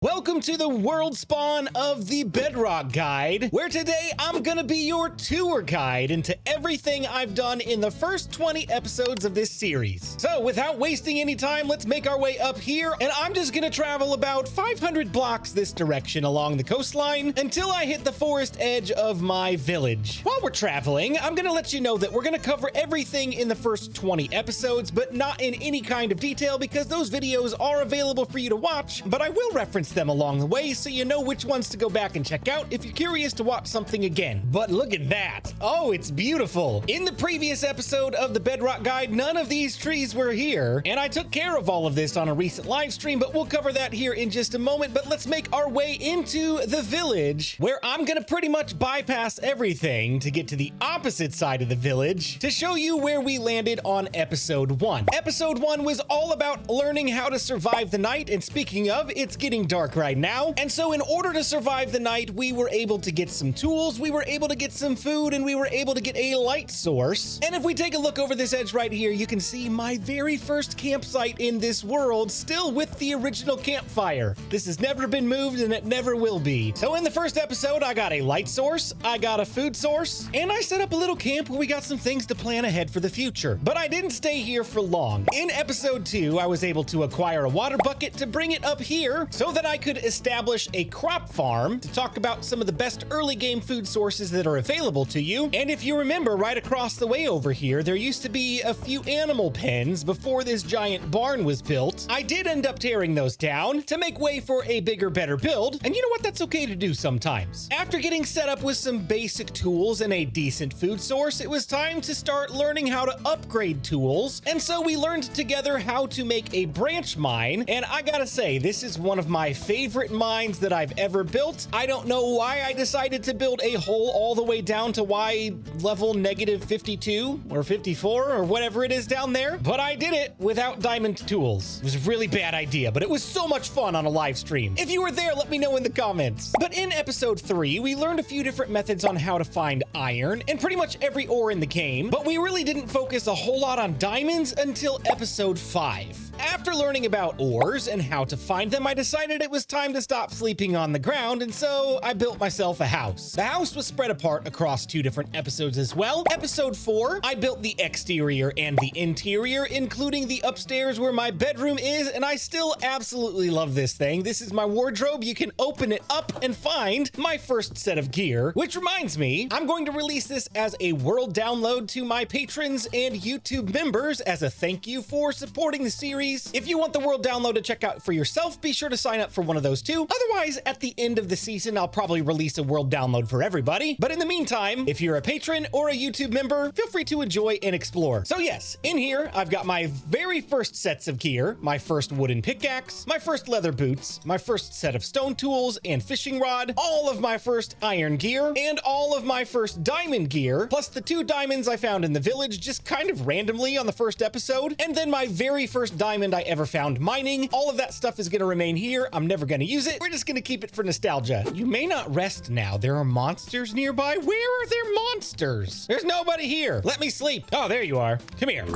Welcome to the world spawn of the Bedrock guide, where today I'm gonna be your tour guide into everything I've done in the first 20 episodes of this series. So without wasting any time, let's make our way up here, and I'm just gonna travel about 500 blocks this direction along the coastline until I hit the forest edge of my village. While we're traveling, I'm gonna let you know that we're gonna cover everything in the first 20 episodes, but not in any kind of detail because those videos are available for you to watch, but I will reference them along the way so you know which ones to go back and check out if you're curious to watch something again. But look at that. Oh, it's beautiful. In the previous episode of the Bedrock guide, none of these trees were here, and I took care of all of this on a recent live stream, but we'll cover that here in just a moment. But let's make our way into the village, where I'm gonna pretty much bypass everything to get to the opposite side of the village to show you where we landed on episode 1. Episode 1 was all about learning how to survive the night, and speaking of, it's getting dark right now, and so in order to survive the night, we were able to get some tools, we were able to get some food, and we were able to get a light source. And if we take a look over this edge right here, you can see my very first campsite in this world, still with the original campfire. This has never been moved, and it never will be. So in the first episode, I got a light source, I got a food source, and I set up a little camp where we got some things to plan ahead for the future. But I didn't stay here for long. In episode 2, I was able to acquire a water bucket to bring it up here so that I could establish a crop farm to talk about some of the best early game food sources that are available to you. And if you remember, right across the way over here, there used to be a few animal pens before this giant barn was built. I did end up tearing those down to make way for a bigger, better build. And you know what? That's okay to do sometimes. After getting set up with some basic tools and a decent food source, it was time to start learning how to upgrade tools. And so we learned together how to make a branch mine. And I gotta say, this is one of my favorite mines that I've ever built. I don't know why I decided to build a hole all the way down to Y level negative 52 or 54 or whatever it is down there, but I did it without diamond tools. It was a really bad idea, but it was so much fun on a live stream. If you were there, let me know in the comments. But in episode 3, we learned a few different methods on how to find iron and pretty much every ore in the game, but we really didn't focus a whole lot on diamonds until episode 5. After learning about ores and how to find them, I decided it was time to stop sleeping on the ground, and so I built myself a house. The house was spread apart across 2 different episodes as well. Episode 4, I built the exterior and the interior, including the upstairs where my bedroom is, and I still absolutely love this thing. This is my wardrobe. You can open it up and find my first set of gear, which reminds me, I'm going to release this as a world download to my patrons and YouTube members as a thank you for supporting the series. If you want the world download to check out for yourself, be sure to sign up for one of those too. Otherwise, at the end of the season, I'll probably release a world download for everybody. But in the meantime, if you're a patron or a YouTube member, feel free to enjoy and explore. So yes, in here, I've got my very first sets of gear, my first wooden pickaxe, my first leather boots, my first set of stone tools and fishing rod, all of my first iron gear, and all of my first diamond gear, plus the 2 diamonds I found in the village just kind of randomly on the first episode, and then my very first diamond I ever found mining. All of that stuff is going to remain here. I'm never going to use it. We're just going to keep it for nostalgia. You may not rest now. There are monsters nearby. Where are there monsters? There's nobody here. Let me sleep. Oh, there you are. Come here.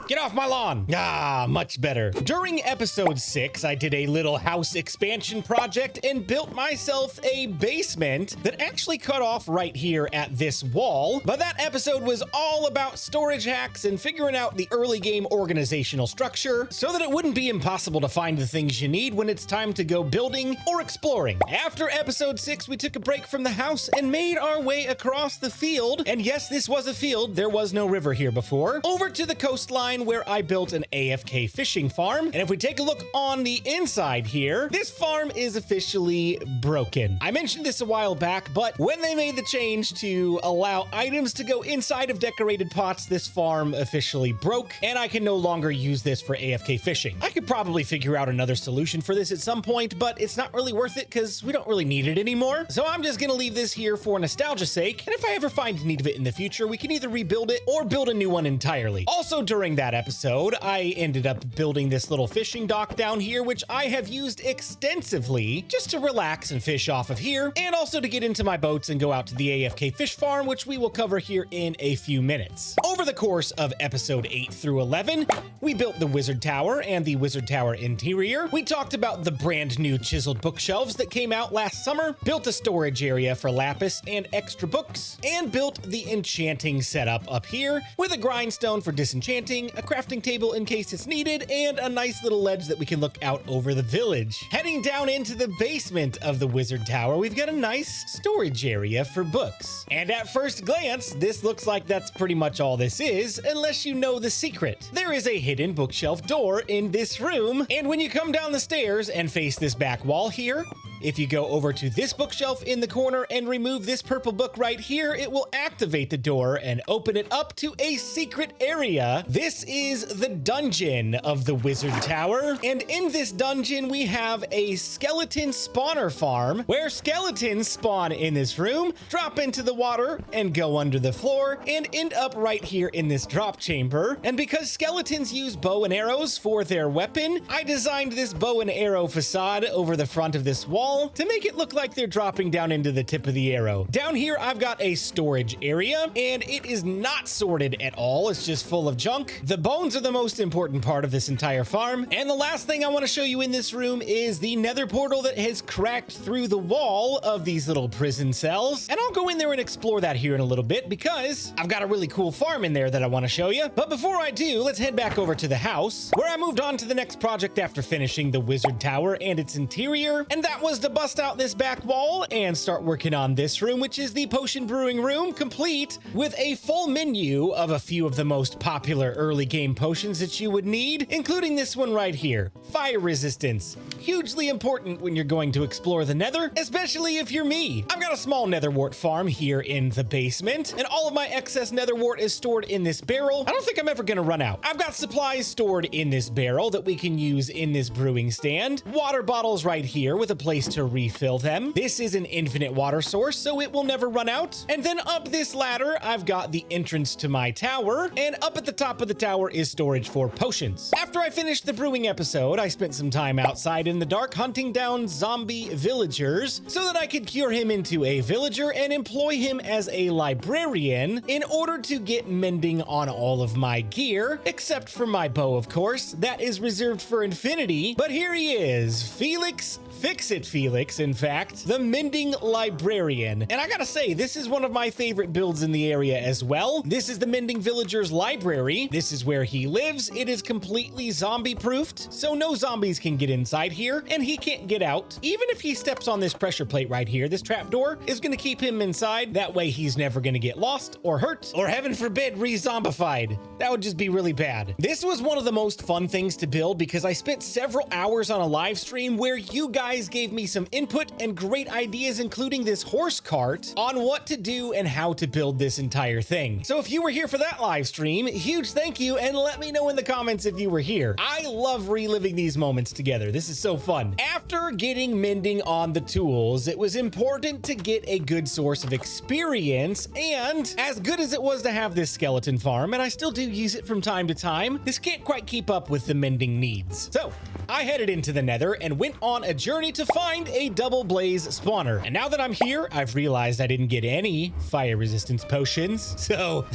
Get off my lawn. Ah, much better. During episode 6, I did a little house expansion project and built myself a basement that actually cut off right here at this wall. But that episode was all about storage hacks and figuring out the early game organizational structure so that it wouldn't be impossible to find the things you need when it's time to go building or exploring. After episode 6, we took a break from the house and made our way across the field. And yes, this was a field. There was no river here before. Over to the coastline where I built an AFK fishing farm. And if we take a look on the inside here, this farm is officially broken. I mentioned this a while back, but when they made the change to allow items to go inside of decorated pots, this farm officially broke, and I can no longer use this for AFK fishing. I could probably figure out another solution for this at some point, but it's not really worth it because we don't really need it anymore. So I'm just gonna leave this here for nostalgia's sake, and if I ever find need of it in the future, we can either rebuild it or build a new one entirely. Also during that episode, I ended up building this little fishing dock down here, which I have used extensively just to relax and fish off of here, and also to get into my boats and go out to the AFK fish farm, which we will cover here in a few minutes. Over the course of episode 8 through 11, we built built the wizard tower and the wizard tower interior. We talked about the brand new chiseled bookshelves that came out last summer, built a storage area for lapis and extra books, and built the enchanting setup up here with a grindstone for disenchanting, a crafting table in case it's needed, and a nice little ledge that we can look out over the village. Heading down into the basement of the wizard tower, we've got a nice storage area for books. And at first glance, this looks like that's pretty much all this is, unless you know the secret. There is a hidden bookshelf door in this room, and when you come down the stairs and face this back wall here, if you go over to this bookshelf in the corner and remove this purple book right here, it will activate the door and open it up to a secret area. This is the dungeon of the wizard tower, and in this dungeon we have a skeleton spawner farm where skeletons spawn in this room, drop into the water and go under the floor and end up right here in this drop chamber. And because skeletons use bow and arrows for their weapon, I designed this bow and arrow facade over the front of this wall to make it look like they're dropping down into the tip of the arrow. Down here, I've got a storage area, and it is not sorted at all. It's just full of junk. The bones are the most important part of this entire farm. And the last thing I want to show you in this room is the nether portal that has cracked through the wall of these little prison cells. And I'll go in there and explore that here in a little bit because I've got a really cool farm in there that I want to show you. But before I do, let's head back over to the house where I moved on to the next project after finishing the wizard tower and its interior. And that was to bust out this back wall and start working on this room, which is the potion brewing room, complete with a full menu of a few of the most popular early game potions that you would need, including this one right here, fire resistance. Hugely important when you're going to explore the nether, especially if you're me. I've got a small nether wart farm here in the basement, and all of my excess nether wart is stored in this barrel. I don't think I'm ever gonna run out. I've got supplies stored in this barrel that we can use in this brewing stand. Water bottles right here with a place to refill them. This is an infinite water source, so it will never run out. And then up this ladder, I've got the entrance to my tower, and up at the top of the tower is storage for potions. After I finished the brewing episode, I spent some time outside in the dark hunting down zombie villagers so that I could cure him into a villager and employ him as a librarian in order to get mending on all of my gear, except for my bow, of course. That is reserved for infinity, but here he is, Felix. Fix it, Felix, in fact, the mending librarian. And I gotta say, this is one of my favorite builds in the area as well. This is the mending villager's library. This is where he lives. It is completely zombie proofed, so no zombies can get inside here, and he can't get out. Even if he steps on this pressure plate right here, this trapdoor is gonna keep him inside. That way he's never gonna get lost or hurt, or heaven forbid, re-zombified. That would just be really bad. This was one of the most fun things to build because I spent several hours on a live stream where you guys gave me some input and great ideas, including this horse cart, on what to do and how to build this entire thing. So if you were here for that live stream, huge thank you, and let me know in the comments if you were here. I love reliving these moments together. This is so fun. After getting mending on the tools, it was important to get a good source of experience, and as good as it was to have this skeleton farm, and I still do use it from time to time, this can't quite keep up with the mending needs. So I headed into the nether and went on a journey to find a double blaze spawner. And now that I'm here, I've realized I didn't get any fire resistance potions. So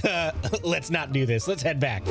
let's not do this. Let's head back.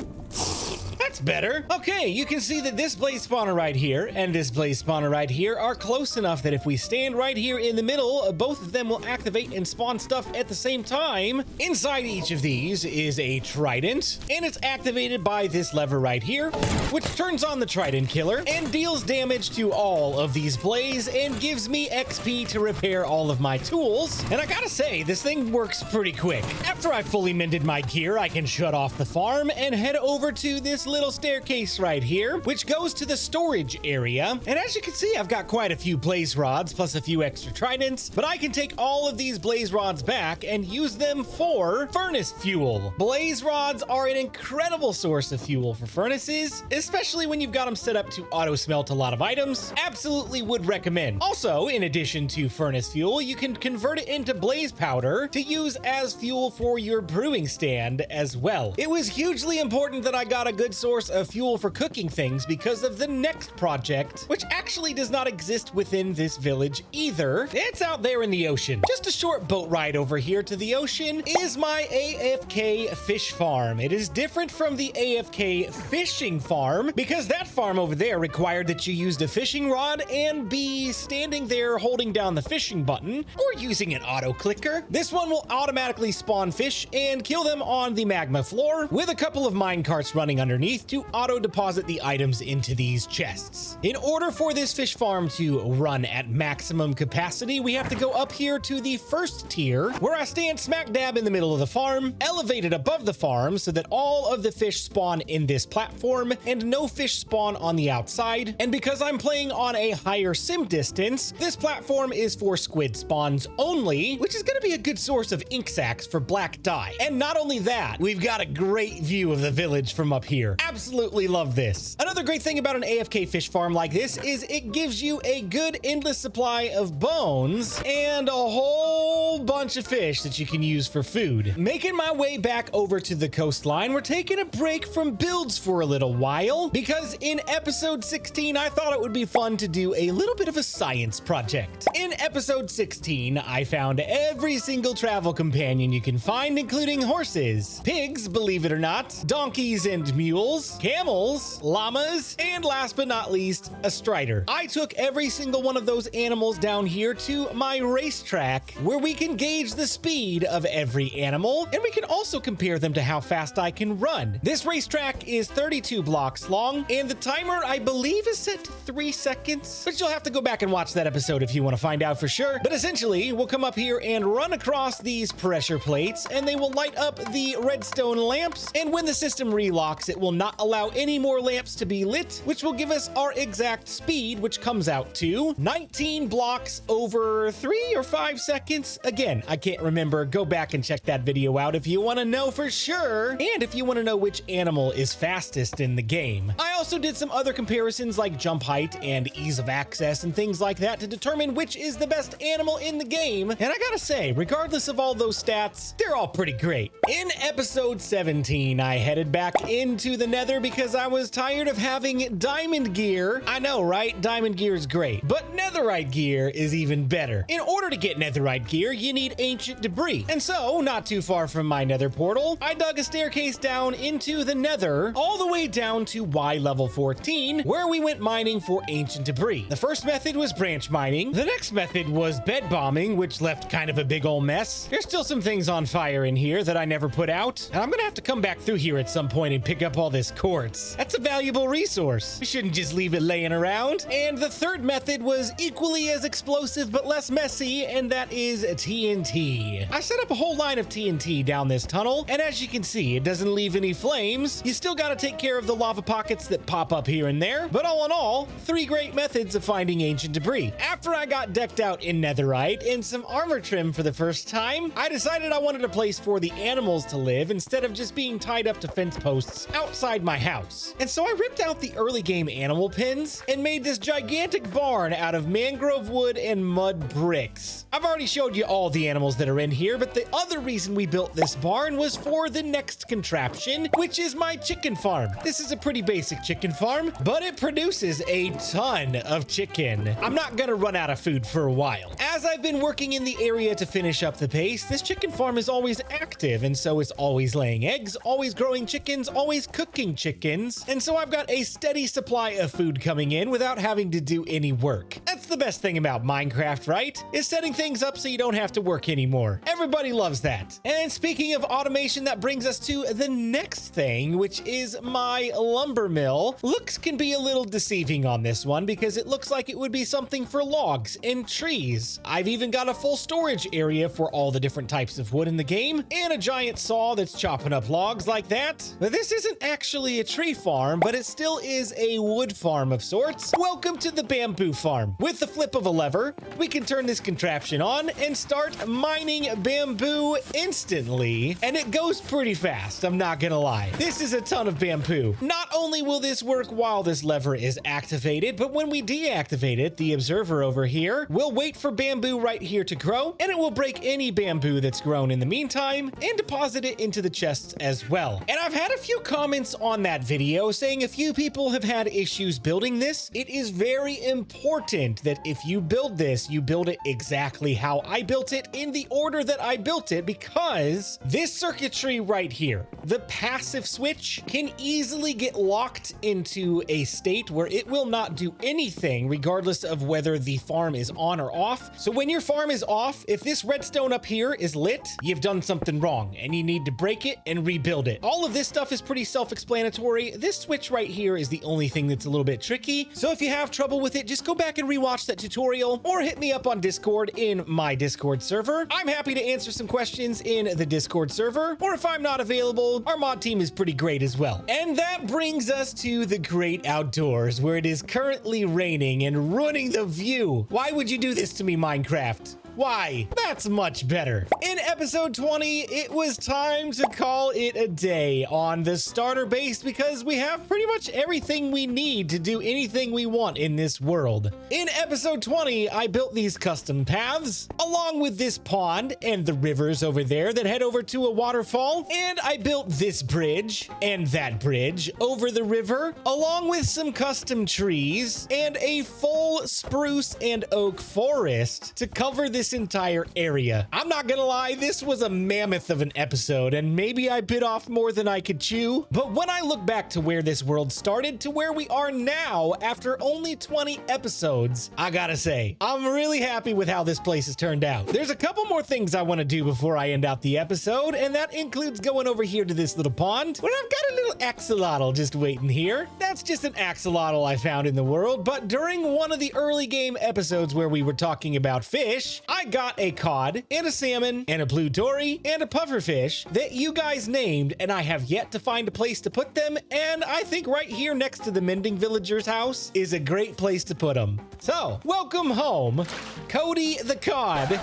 That's better. Okay, you can see that this blaze spawner right here and this blaze spawner right here are close enough that if we stand right here in the middle, both of them will activate and spawn stuff at the same time. Inside each of these is a trident, and it's activated by this lever right here, which turns on the trident killer and deals damage to all of these blaze and gives me XP to repair all of my tools. And I gotta say, this thing works pretty quick. After I fully mended my gear, I can shut off the farm and head over to this little staircase right here, which goes to the storage area. And as you can see, I've got quite a few blaze rods plus a few extra tridents, but I can take all of these blaze rods back and use them for furnace fuel. Blaze rods are an incredible source of fuel for furnaces, especially when you've got them set up to auto smelt a lot of items. Absolutely would recommend. Also, in addition to furnace fuel, you can convert it into blaze powder to use as fuel for your brewing stand as well. It was hugely important that I got a good source source of fuel for cooking things because of the next project, which actually does not exist within this village either. It's out there in the ocean. Just a short boat ride over here to the ocean is my AFK fish farm. It is different from the AFK fishing farm because that farm over there required that you used a fishing rod and be standing there holding down the fishing button or using an auto clicker. This one will automatically spawn fish and kill them on the magma floor with a couple of mine carts running underneath to auto deposit the items into these chests. In order for this fish farm to run at maximum capacity, we have to go up here to the first tier where I stand smack dab in the middle of the farm, elevated above the farm so that all of the fish spawn in this platform and no fish spawn on the outside. And because I'm playing on a higher sim distance, this platform is for squid spawns only, which is going to be a good source of ink sacs for black dye. And not only that, we've got a great view of the village from up here. Absolutely love this. Another great thing about an AFK fish farm like this is it gives you a good endless supply of bones and a whole bunch of fish that you can use for food. Making my way back over to the coastline, we're taking a break from builds for a little while because in episode 16, I thought it would be fun to do a little bit of a science project. In episode 16, I found every single travel companion you can find, including horses, pigs, believe it or not, donkeys and mules, camels, llamas, and last but not least, a strider. I took every single one of those animals down here to my racetrack where we can gauge the speed of every animal, and we can also compare them to how fast I can run. This racetrack is 32 blocks long, and the timer, I believe, is set to 3 seconds, but you'll have to go back and watch that episode if you want to find out for sure. But essentially, we'll come up here and run across these pressure plates, and they will light up the redstone lamps, and when the system relocks, it will not allow any more lamps to be lit, which will give us our exact speed, which comes out to 19 blocks over 3 or 5 seconds. Again, I can't remember. Go back and check that video out if you want to know for sure, and if you want to know which animal is fastest in the game. I also did some other comparisons like jump height and ease of access and things like that to determine which is the best animal in the game, and I gotta say, regardless of all those stats, they're all pretty great. In episode 17, I headed back into the Nether because I was tired of having diamond gear. I know, right? Diamond gear is great, but netherite gear is even better. In order to get netherite gear, you need ancient debris. And so, not too far from my nether portal, I dug a staircase down into the nether, all the way down to Y level 14, where we went mining for ancient debris. The first method was branch mining. The next method was bed bombing, which left kind of a big ol' mess. There's still some things on fire in here that I never put out, and I'm gonna have to come back through here at some point and pick up all this quartz. That's a valuable resource. We shouldn't just leave it laying around. And the third method was equally as explosive but less messy, and that is TNT. I set up a whole line of TNT down this tunnel, and as you can see, it doesn't leave any flames. You still gotta take care of the lava pockets that pop up here and there, but all in all, 3 great methods of finding ancient debris. After I got decked out in netherite and some armor trim for the first time, I decided I wanted a place for the animals to live instead of just being tied up to fence posts outside my house. And so I ripped out the early game animal pens and made this gigantic barn out of mangrove wood and mud bricks. I've already showed you all the animals that are in here, but the other reason we built this barn was for the next contraption, which is my chicken farm. This is a pretty basic chicken farm, but it produces a ton of chicken. I'm not gonna run out of food for a while. As I've been working in the area to finish up the pace, this chicken farm is always active, and so it's always laying eggs, always growing chickens, always cooking chickens, and so I've got a steady supply of food coming in without having to do any work. That's the best thing about Minecraft, right? Is setting things up so you don't have to work anymore. Everybody loves that. And speaking of automation, that brings us to the next thing, which is my lumber mill. Looks can be a little deceiving on this one because it looks like it would be something for logs and trees. I've even got a full storage area for all the different types of wood in the game and a giant saw that's chopping up logs like that. But this isn't actually a tree farm, but it still is a wood farm of sorts. Welcome to the bamboo farm. With the flip of a lever, we can turn this contraption on and start mining bamboo instantly, and it goes pretty fast, I'm not gonna lie. This is a ton of bamboo. Not only will this work while this lever is activated, but when we deactivate it, the observer over here will wait for bamboo right here to grow, and it will break any bamboo that's grown in the meantime and deposit it into the chests as well. And I've had a few comments on that video saying a few people have had issues building this. It is very important that if you build this, you build it exactly how I built it in the order that I built it, because this circuitry right here, the passive switch, can easily get locked into a state where it will not do anything regardless of whether the farm is on or off. So when your farm is off, if this redstone up here is lit, you've done something wrong and you need to break it and rebuild it. All of this stuff is pretty self-explanatory. This switch right here is the only thing that's a little bit tricky. So if you have trouble with it, just go back and rewatch that tutorial or hit me up on Discord in my Discord server. I'm happy to answer some questions in the Discord server, or if I'm not available, our mod team is pretty great as well. And that brings us to the great outdoors, where it is currently raining and ruining the view. Why would you do this to me, Minecraft? Why? That's much better. In episode 20, it was time to call it a day on the starter base because we have pretty much everything we need to do anything we want in this world. In episode 20, I built these custom paths along with this pond and the rivers over there that head over to a waterfall. And I built this bridge and that bridge over the river along with some custom trees and a full spruce and oak forest to cover this entire area. I'm not gonna lie, this was a mammoth of an episode, and maybe I bit off more than I could chew, but when I look back to where this world started to where we are now after only 20 episodes, I gotta say, I'm really happy with how this place has turned out. There's a couple more things I want to do before I end out the episode, and that includes going over here to this little pond where I've got a little axolotl just waiting here. That's just an axolotl I found in the world, but during one of the early game episodes where we were talking about fish, I got a cod and a salmon and a blue dory and a pufferfish that you guys named, and I have yet to find a place to put them, and I think right here next to the mending villager's house is a great place to put them. So, welcome home, Cody the cod.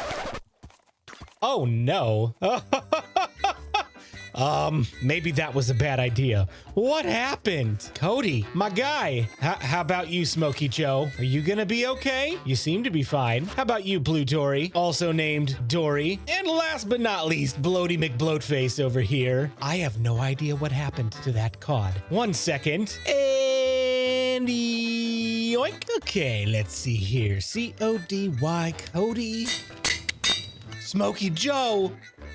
Oh no. Maybe that was a bad idea. What happened? Cody, my guy. How about you, Smokey Joe? Are you gonna be okay? You seem to be fine. How about you, Blue Dory, also named Dory? And last but not least, Bloaty McBloatface over here. I have no idea what happened to that cod. 1 second. And yoink. Okay, let's see here. C-O-D-Y, Cody. Smokey Joe.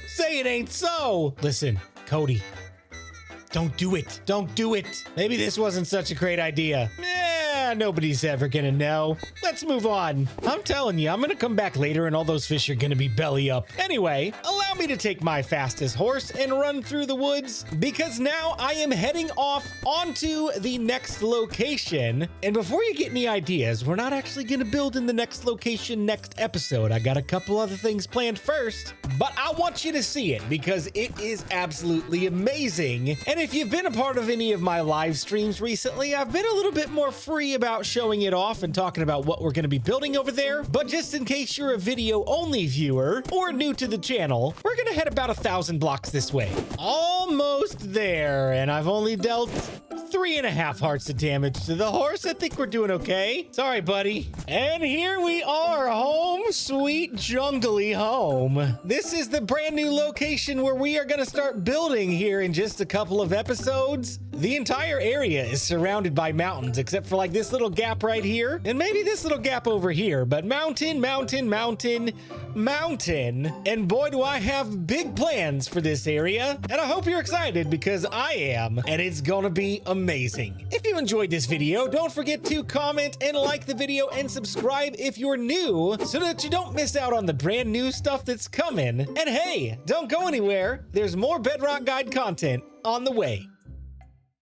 Say it ain't so. Listen, Cody, don't do it. Don't do it. Maybe this wasn't such a great idea. Nobody's ever gonna know. Let's move on. I'm telling you, I'm gonna come back later and all those fish are gonna be belly up. Anyway, allow me to take my fastest horse and run through the woods because now I am heading off onto the next location. And before you get any ideas, we're not actually gonna build in the next location next episode. I got a couple other things planned first, but I want you to see it because it is absolutely amazing. And if you've been a part of any of my live streams recently, I've been a little bit more free about showing it off and talking about what we're going to be building over there. But just in case you're a video only viewer or new to the channel, we're going to head about 1,000 blocks this way. Almost there, and I've only dealt 3.5 hearts of damage to the horse. I think we're doing okay. Sorry, buddy. And here we are, home sweet jungly home. This is the brand new location where we are going to start building here in just a couple of episodes. The entire area is surrounded by mountains, except for like this little gap right here, and maybe this little gap over here, but mountain, mountain, mountain, mountain. And boy, do I have big plans for this area, and I hope you're excited because I am, and it's gonna be amazing. If you enjoyed this video, don't forget to comment and like the video and subscribe if you're new so that you don't miss out on the brand new stuff that's coming. And hey, don't go anywhere. There's more Bedrock Guide content on the way.